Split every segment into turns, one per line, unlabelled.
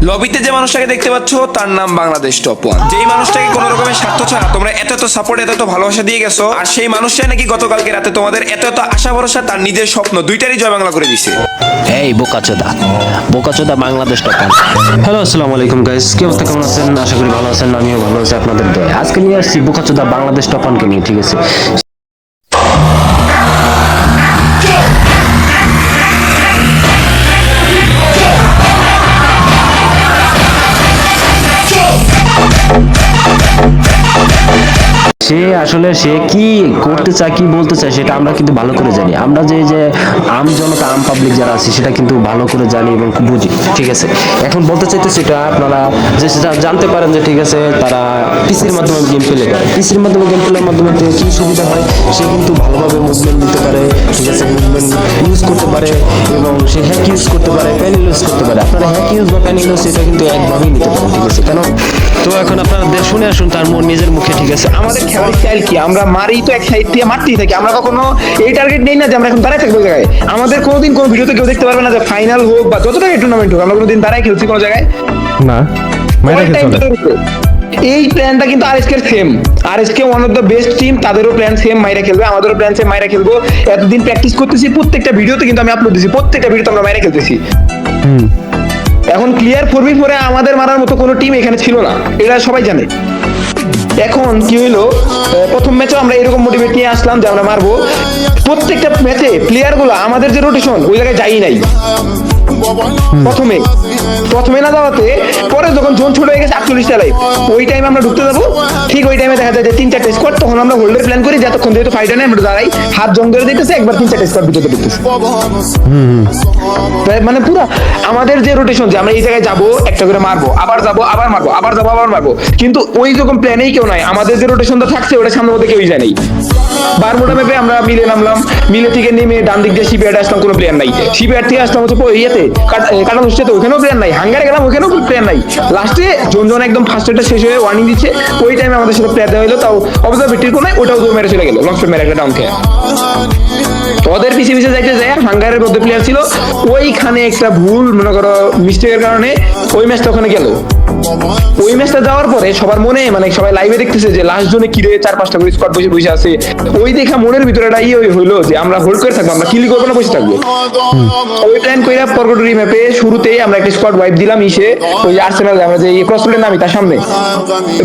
লবিতে যে মানুষটাকে দেখতে পাচ্ছ তার নাম বাংলাদেশ টপ ওয়ান। যেই মানুষটাকে কোনো রকমের স্বার্থ ছাড়া তোমরা এত সাপোর্ট এত ভালোবাসা দিয়ে গেছো, আর সেই মানুষটাই নাকি গতকালকে রাতে তোমাদের এত আশা ভরসা তার নিজের স্বপ্ন দুইটারই জয় বাংলা করে দিছে।
এই বোকাচোদা বাংলাদেশ টপ ওয়ান। হ্যালো, আসসালামু আলাইকুম গাইস, কি অবস্থা, কেমন আছেন? আশা করি ভালো আছেন, আমিও ভালো আছি আপনাদের দয়া। আজকে নিয়ে আসছি বোকাচোদা বাংলাদেশ টপ ওয়ানকে নিয়ে, ঠিক আছে? সে কি করতে চায়, কি বলতে চায় সেটা আমরা কিন্তু ভালো করে জানি। আমরা যে আম জনতা, আম পাবলিক যারা আছে সেটা কিন্তু ভালো করে জানি এবং বুঝি, ঠিক আছে? এখন বলতে চাইতেছি এটা আপনারা যে সেটা জানতে পারেন যে ঠিক আছে, তারা পিসির মাধ্যমে গেম প্লে করে। পিসির মাধ্যমে গেম প্লের মাধ্যমে কি সুবিধা হয়, সে কিন্তু ভালোভাবে মুভমেন্ট নিতে পারে, ঠিক আছে? মুভমেন্ট ইউজ করতে পারে এবং সে হ্যাক ইউজ করতে পারে, প্যানেল ইউজ করতে পারে। আপনারা হ্যাক ইউজ বা প্যানেল ইউজ সেটা কিন্তু একভাবেই নিতে পারেন, ঠিক আছে? কেন? তো এখন আপনারা শুনে আসুন তার নিজের মুখে, ঠিক আছে?
আমাদের খেলার স্টাইল কি, আমরা মারি তো এক সাইড দিয়ে মারতেই থাকি। আমরা কখনো এই টার্গেট নেই না যে আমরা এখন দাঁড়ায় থাকবো জায়গায়। আমাদের কোনোদিন কোনো ভিডিওতে কেউ দেখতে পারবে না যে ফাইনাল হোক বা যত টাকা টুর্নামেন্ট হোক আমরা কোনোদিন দাঁড়ায় খেলছি কোনো জায়গায়
না।
এই প্ল্যানটা কিন্তু RSK same. RSK one of the best team, তাদেরও প্ল্যান সেম, মাইরা খেলবে। আমাদেরও প্ল্যান সেম, মাইরা খেলবো। এতদিন প্র্যাকটিস করতেছি, প্রত্যেকটা ভিডিওতে কিন্তু আমি আপলোড দিছি, প্রত্যেকটা ভিডিওতে আমরা মাইরা খেলতেছি। এখন ক্লিয়ার 4v4 এ আমাদের মারার মতো কোনো টিম এখানে ছিল না, এটা সবাই জানে। এখন কি হইলো, প্রথম ম্যাচে আমরা এরকম মোটিভেট নিয়ে আসলাম যে আমরা মারবো। প্রত্যেকটা ম্যাচে প্লেয়ার গুলো আমাদের যে রোটেশন ওই জায়গায় যাই নাই। প্রথমে না যাওয়াতে পরে যখন জোন ছোট হয়ে গেছে 48টা লাইফ, ওই টাইমে আমরা ঢুকতে যাবো। ঠিক ওই টাইমে দেখা যায় যে 3-4টা স্কোয়াড, তখন আমরা হোল্ডের প্ল্যান করি যতক্ষণ যেহেতু ফাইটার নেই আমরা দাঁড়াই, হাত জং ধরে দিতেছে, একবার 3-4টা স্কোয়াড ভিতরে ঢুকতেছে। মানে পুরো আমাদের যে রোটেশন যে আমরা এই জায়গায় যাবো, একটা করে মারবো, আবার যাবো, আবার মারবো, আবার যাবো, আবার মারবো, কিন্তু ওই রকম প্ল্যানেই কেউ নাই। আমাদের যে রোটেশনটা থাকছে ওটা সামনে মধ্যে কেউই যায় নাই। বারমুডা ম্যাপে আমরা মিলে নামলাম, মিলে থেকে নেমে ডান দিক দিয়ে শিপইয়ার্ডে আসলাম, কোনো প্লেয়ার নাই। শিপইয়ার্ড থেকে আসলাম হচ্ছে ইয়েতে কাটাল হচ্ছে, তো ওখানেও প্লেয়ার নাই। হাঙ্গারে গেলাম, ওখানেও প্লেয়ার নাই। লাস্টে জোন একদম ফার্স্ট এটা শেষ হয়ে ওয়ার্নিং দিচ্ছে, ওই টাইমে আমাদের সাথে প্লেয়ার দেওয়া হলো, তাও অবজারভেটরির কোনায়, ওটাও দৌড় মেরে চলে গেল, লং শট মেরে একটা ডাউন খেয়ে। ওদের পিছিয়ে পিছিয়ে যাইতে যায়, হাঙ্গারের মধ্যে প্লেয়ার ছিল, ওইখানে একটা ভুল মনে করো মিস্টেকের কারণে ওই ম্যাচটা ওখানে গেল। ওই ম্যাচটা যাওয়ার পরে সবার মনে, মানে সবাই লাইভে দেখতেছে যে লাস্ট জোনে কিরে 4-5টা করে স্কোয়াড বসে আছে। ওই দেখা মনের ভিতরে একটা হইলো যে আমরা হোল্ড করে থাকবো, আমরা কিল করবো না, বসে থাকবো। ওই প্ল্যান কইরা পরগটরি ম্যাপে শুরুতেই আমরা একটা স্কোয়াড ওয়াইপ দিলাম। ওই আর্সেনাল আমরা যে ক্রস রোডের নামি তার সামনে,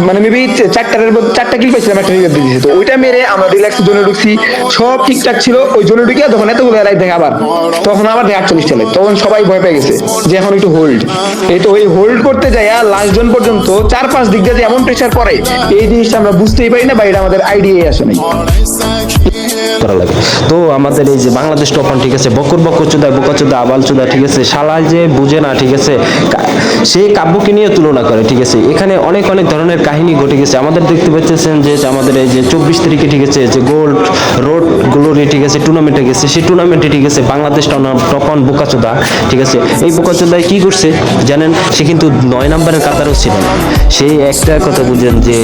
মানে মেবি 4টা কিল পাইছিলাম, একটা রিভাইভ দিয়ে দিয়েছে। তো ওইটা মেরে আমরা রিল্যাক্স জোনে ঢুকছি, সব ঠিকঠাক ছিল। ওই জোনে ঢুকে যখন এতগুলো লাইভ দেখা আবার, তখন আবার 48টা লাইভ, তখন সবাই ভয় পেয়ে গেছে যে এখন একটু হোল্ড। এই তো ওই হোল্ড করতে যায় লাস্ট জোন পর্যন্ত 4-5 দিক দিয়ে এমন প্রেসার পড়ে, এই জিনিসটা আমরা বুঝতেই পারি না, বা এটা আমাদের আইডিয়াই আসে নাই।
করা লাগে। তো আমাদের এই যে বাংলাদেশ টপ ওয়ান, ঠিক আছে, বোকাচোদা আবালচোদা, ঠিক আছে, শালা যে বুঝে না, ঠিক আছে, সে কাব্যকে নিয়ে তুলনা করে, ঠিক আছে? এখানে অনেক ধরনের কাহিনী ঘটে গেছে। আমাদের দেখতে পাচ্ছেন যে আমাদের এই যে 24 তারিখে, ঠিক আছে, যে গোল্ড রোড গ্লোরি, ঠিক আছে, টুর্নামেন্টে গেছে। সেই টুর্নামেন্টে, ঠিক আছে, বাংলাদেশ টপ ওয়ান বোকাচোদা, ঠিক আছে, এই বোকাচোদায় কি করছে জানেন? সে কিন্তু 9 নম্বরের কাতারও ছিল না। সেই একটা কথা বুঝেন যে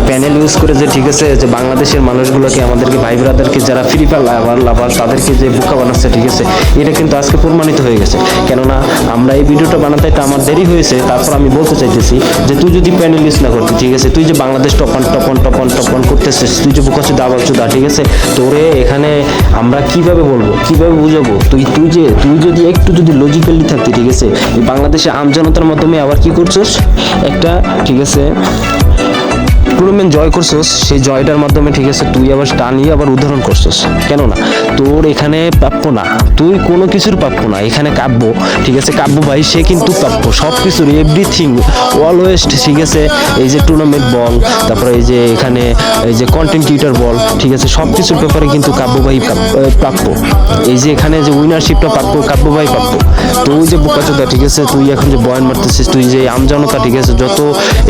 প্যানেল ইউজ করে যে, ঠিক আছে, যে বাংলাদেশের মানুষগুলোকে, আমাদেরকে ভাই ব্রাদারকে যারা ফ্রি ফায়ার লাভার তাদেরকে যে বোকা বানাচ্ছে, ঠিক আছে, এটা কিন্তু আজকে প্রমাণিত হয়ে গেছে। কেননা আমরা এই ভিডিওটা বানাতে এটা আমার দেরি হয়েছে, তারপর আমি বলতে চাইতেছি যে তুই যদি প্যানেল ইউজ না করতি, ঠিক আছে, তুই যে বাংলাদেশ টপ ওয়ান করতেছিস, তুই যে বোকাচোদা আবালচোদা, ঠিক আছে, তোরে এখানে আমরা কিভাবে বলবো, কিভাবে বুঝাবো? তুই যদি একটু যদি লজিক্যালি থাকতি, ঠিক আছে, এই বাংলাদেশে আমজনতার মাধ্যমে আবার কি করছিস একটা, ঠিক আছে, টুর্নামেন্ট জয় করছস। সেই জয়টার মাধ্যমে, ঠিক আছে, তুই আবার টানিয়ে আবার উদাহরণ করছস। কেন না, তোর এখানে প্রাপ্য না, তুই কোনো কিছুর প্রাপ্য না। এখানে কাব্য, ঠিক আছে, কাব্য ভাই সে কিন্তু প্রাপ্য সব কিছুর, এভরিথিং অলওয়েজ, ঠিক আছে। এই যে টুর্নামেন্ট বল, তারপরে এই যে এখানে এই যে কন্টেন্ট ক্রিয়েটর বল, ঠিক আছে, সব কিছুর ব্যাপারে কিন্তু কাব্য ভাই প্রাপ্য। এই যে এখানে যে উইনারশিপটা প্রাপ্য, কাব্য ভাই প্রাপ্য। তুই যে বোকাচোদা, ঠিক আছে, তুই এখন যে বয়ান মারতেছিস, তুই যে আমজনতা, ঠিক আছে, যত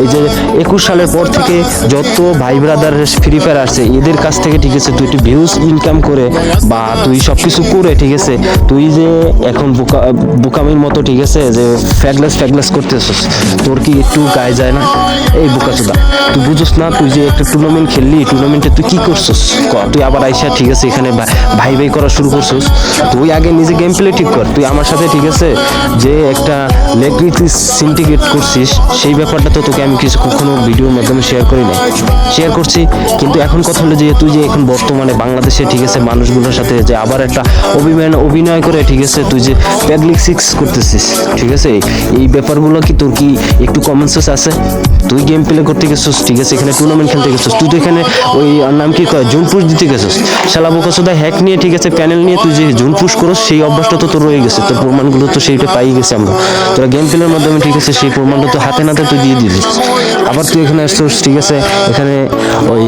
এই যে 21 সালের পর থেকে যত ভাই ব্রাদার ফ্রি ফায়ার আসছে এদের কাছ থেকে ঠিক আছে তুই একটু ভিউজ ইনকাম করে বা তুই সব কিছু করে ঠিক আছে তুই যে এখন বোকামির মতো ঠিক আছে যে ফ্যাগলেস করতেছিস তোর কি একটু গায়ে যায় না? এই বোকাচোদা তুই বুঝছ না তুই যে একটা টুর্নামেন্ট খেললি টুর্নামেন্টে তুই কি করছিস তুই আবার আইসা ঠিক আছে এখানে ভাই ভাই করা শুরু করছিস তুই আগে নিজে গেম প্লে ঠিক কর তুই আমার সাথে ঠিক আছে যে একটা লেগ্রিটি সিন্ডিকেট করছিস সেই ব্যাপারটা তো তোকে আমি কিছু কখনো ভিডিওর মাধ্যমে শেয়ার করছি কিন্তু এখন কথা হলো যে তুই যে এখন বর্তমানে বাংলাদেশে ঠিক আছে মানুষগুলোর সাথে যে আবার একটা অভিনয় করে ঠিক আছে তুই যে প্যাবলিক সিক্স করতেছিস ঠিক আছে এই ব্যাপারগুলো কি তোর কি একটু কমন সেন্স আছে? তুই গেম প্লে করতে গেছিস ঠিক আছে এখানে টুর্নামেন্ট খেলতে গেছিস তুই তো এখানে ওই নাম কি কয় জোন পুশ দিতে গেছিস শালা বোকাচোদা হ্যাক নিয়ে ঠিক আছে প্যানেল নিয়ে তুই যে জোন পুশ করস সেই অভ্যাসটা তো তোর রয়ে গেছে তোর প্রমাণগুলো তো সেইটা পাই গেছে আমরা তোরা গেম প্লের মাধ্যমে ঠিক আছে সেই প্রমাণটা তো হাতে নাতে তুই দিয়ে দিলি আবার তুই এখানে আসছিস ঠিক আছে এখানে ওই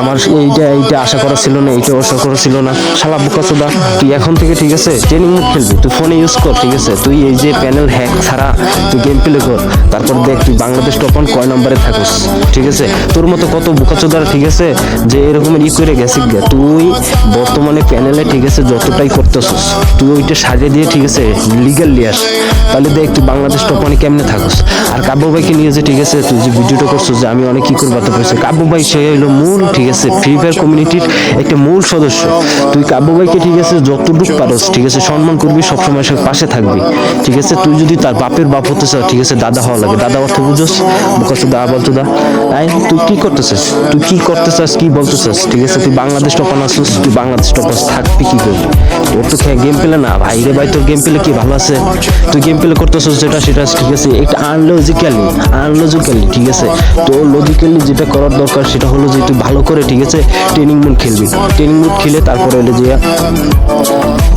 আমার এইটা আশা করা ছিল না এইটা আশা করা ছিল না শালা বোকাচোদা তুই এখন থেকে ঠিক আছে ট্রেনিং মোড খেলবি তুই ফোনে ইউজ কর ঠিক আছে তুই এই যে প্যানেল হ্যাক ছাড়া তুই গেম প্লে কর তারপর দেখ তুই বাংলাদেশ টপ ওয়ান কয় নম্বরে থাকিস ঠিক আছে তোর মতো কত বোকাচোদার ঠিক আছে যে এরকমের করে গেছিস তুই বর্তমানে প্যানেলে ঠিক আছে যতটাই করতেছিস তুই ওইটা সাজিয়ে দিয়ে ঠিক আছে লিগ্যাল নিয়ে আস তাহলে দেখ তুই বাংলাদেশ টপ ওয়ানে কেমনে থাকিস আর কাব্য ভাইকে নিয়ে যে ঠিক আছে তুই যে ভিডিওটা করছিস যে আমি অনেক কি করে বার্তা করছি কাব্য ভাই সে হলো মূল ঠিক আছে ফ্রি ফায়ার কমিউনিটির একটা মূল সদস্য তুই কাব্য ভাইকে ঠিক আছে যতটুকু পারস ঠিক আছে সম্মান করবি সবসময় সে পাশে থাকবি ঠিক আছে তুই যদি তার বাপের বাপ হতে চাস ঠিক আছে দাদা হওয়া লাগে দাদা অর্থ বুঝোস বোকাচোদা বলচোদা তাই তুই কি করতেছিস কি বলতেছিস ঠিক আছে তুই বাংলাদেশ টপান আসছিস তুই বাংলাদেশ টপাস থাকবি কি করবি তোর তো গেম প্লে না ভাই রে ভাই তোর গেম প্লে কি ভালো আছে তুই গেম প্লে করতেছিস যেটা সেটা ঠিক আছে একটা আনলজিক্যালি ঠিক আছে তো লজিক্যালি যেটা করার দরকার সেটা হলো যে তুই ভালো করে ঠিক আছে ট্রেনিং মোড খেলবি ট্রেনিং মোড খেলে তারপরে হলো যে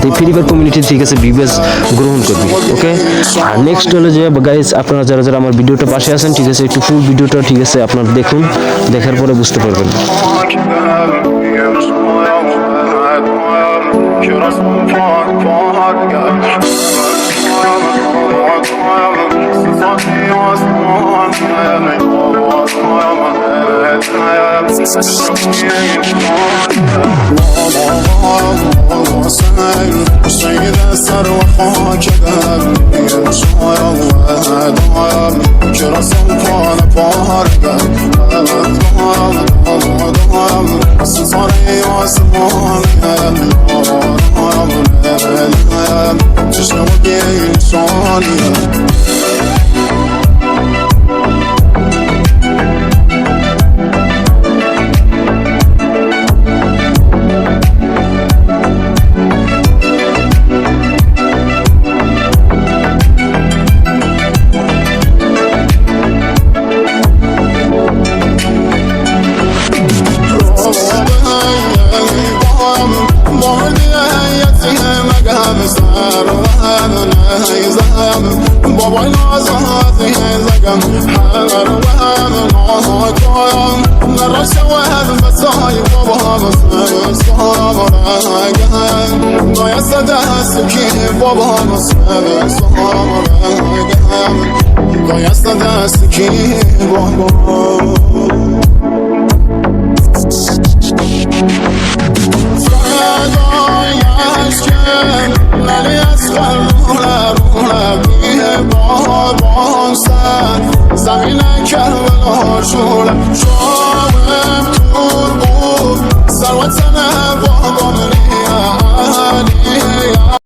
তুই ফ্রি ফায়ার কমিউনিটি ঠিক আছে বিবেস গ্রহণ করবি ওকে আর নেক্সট হলো যে গাইস আপনারা যারা আমার ভিডিওটা পাশে আছেন ঠিক আছে একটু ফুল ভিডিওটা ঠিক আছে আপনারা দেখুন দেখার পরে বুঝতে পারবেন
Just know what game's on you. بابا نازهات زقم حار وهم نازك نرش وهم بساي بابا صبر قام ضايع صدى سكين بابا صبر قام ضايع صدى سكين بابا زمین کربلا شورم شامم تور بود ثروت بابا